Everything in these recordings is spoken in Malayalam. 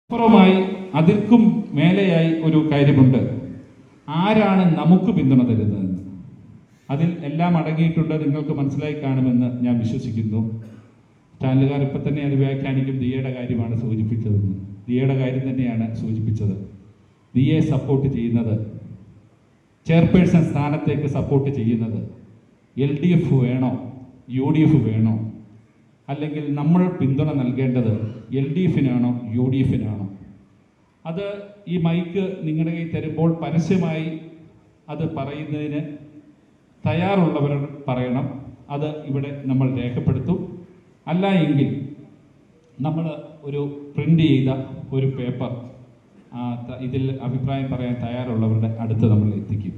അപ്പുറമായി അതിർക്കും മേലെയായി ഒരു കാര്യമുണ്ട്. ആരാണ് നമുക്ക് പിന്തുണ തരുന്നതെന്ന് അതിൽ എല്ലാം അടങ്ങിയിട്ടുണ്ട്. നിങ്ങൾക്ക് മനസ്സിലായി കാണുമെന്ന് ഞാൻ വിശ്വസിക്കുന്നു. ചാനലുകാർ ഇപ്പം തന്നെ അത് വ്യാഖ്യാനിക്കും. ദിയയുടെ കാര്യമാണ് സൂചിപ്പിച്ചതെന്ന്. ദിയയുടെ കാര്യം തന്നെയാണ് സൂചിപ്പിച്ചത്. ദിയെ സപ്പോർട്ട് ചെയ്യുന്നത്, ചെയർപേഴ്സൺ സ്ഥാനത്തേക്ക് സപ്പോർട്ട് ചെയ്യുന്നത് LDF വേണോ UDF വേണോ, അല്ലെങ്കിൽ നമ്മൾ പിന്തുണ നൽകേണ്ടത് LDFനാണോ UDFനാണോ? അത് ഈ മൈക്ക് നിങ്ങളുടെ കയ്യിൽ തരുമ്പോൾ പരസ്യമായി അത് പറയുന്നതിന് തയ്യാറുള്ളവർ പറയണം. അത് ഇവിടെ നമ്മൾ രേഖപ്പെടുത്തും. അല്ല എങ്കിൽ നമ്മൾ ഒരു പ്രിൻ്റ് ചെയ്ത ഒരു പേപ്പർ ഇതിൽ അഭിപ്രായം പറയാൻ തയ്യാറുള്ളവരുടെ അടുത്ത് നമ്മൾ എത്തിക്കും.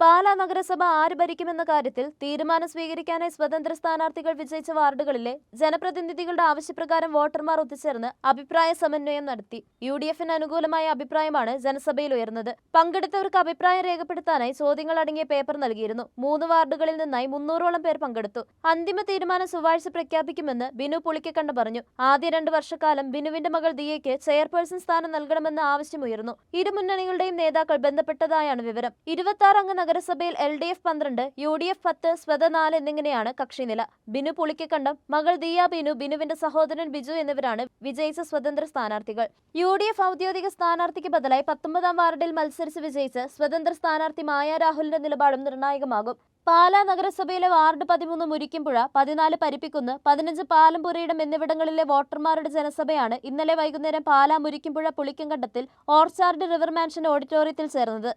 പാലാ നഗരസഭ ആര് ഭരിക്കുമെന്ന കാര്യത്തിൽ തീരുമാനം സ്വീകരിക്കാനായി സ്വതന്ത്ര സ്ഥാനാർത്ഥികൾ വിജയിച്ച വാർഡുകളിലെ ജനപ്രതിനിധികളുടെ ആവശ്യപ്രകാരം വോട്ടർമാർ ഒത്തുചേർന്ന് അഭിപ്രായ സമന്വയം നടത്തി. UDFന് അനുകൂലമായ അഭിപ്രായമാണ് ജനസഭയിൽ ഉയർന്നത്. പങ്കെടുത്തവർക്ക് അഭിപ്രായം രേഖപ്പെടുത്താനായി ചോദ്യങ്ങൾ അടങ്ങിയ പേപ്പർ നൽകിയിരുന്നു. 3 വാർഡുകളിൽ നിന്നായി 300ഓളം പേർ പങ്കെടുത്തു. അന്തിമ തീരുമാനം ചൊവ്വാഴ്ച പ്രഖ്യാപിക്കുമെന്ന് ബിനു പുളിക്കക്കണ്ട പറഞ്ഞു. ആദ്യ 2 വർഷക്കാലം ബിനുവിന്റെ മകൾ ദിയയ്ക്ക് ചെയർപേഴ്സൺ സ്ഥാനം നൽകണമെന്ന ആവശ്യമുയർന്നു. ഇരു മുന്നണികളുടെയും നേതാക്കൾ ബന്ധപ്പെട്ടതായാണ് വിവരം. 26 അംഗ നഗരസഭയിൽ LDF 12, UDF 10, സ്വത 4 എന്നിങ്ങനെയാണ് കക്ഷിനില. ബിനു പുളിക്കക്കണ്ടം, മകൾ ദിയ ബിനു, ബിനുവിന്റെ സഹോദരൻ ബിജു എന്നിവരാണ് വിജയിച്ച സ്വതന്ത്ര സ്ഥാനാർത്ഥികൾ. UDF ഔദ്യോഗിക സ്ഥാനാർത്ഥിക്ക് ബദലായി 19-ാം വാർഡിൽ മത്സരിച്ച് വിജയിച്ച സ്വതന്ത്ര സ്ഥാനാർത്ഥി മായ രാഹുലിന്റെ നിലപാടും നിർണായകമാകും. പാലാ നഗരസഭയിലെ വാർഡ് 13 മുരിക്കുംപുഴ, 14 പരിപ്പിക്കുന്ന്, 15 പാലംപുരയിടം എന്നിവിടങ്ങളിലെ വോട്ടർമാരുടെ ജനസഭയാണ് ഇന്നലെ വൈകുന്നേരം Pala Murikkumpuzha പുളിക്കങ്കണ്ടത്തിൽ orchard river mansion ഓഡിറ്റോറിയത്തിൽ ചേർന്നത്.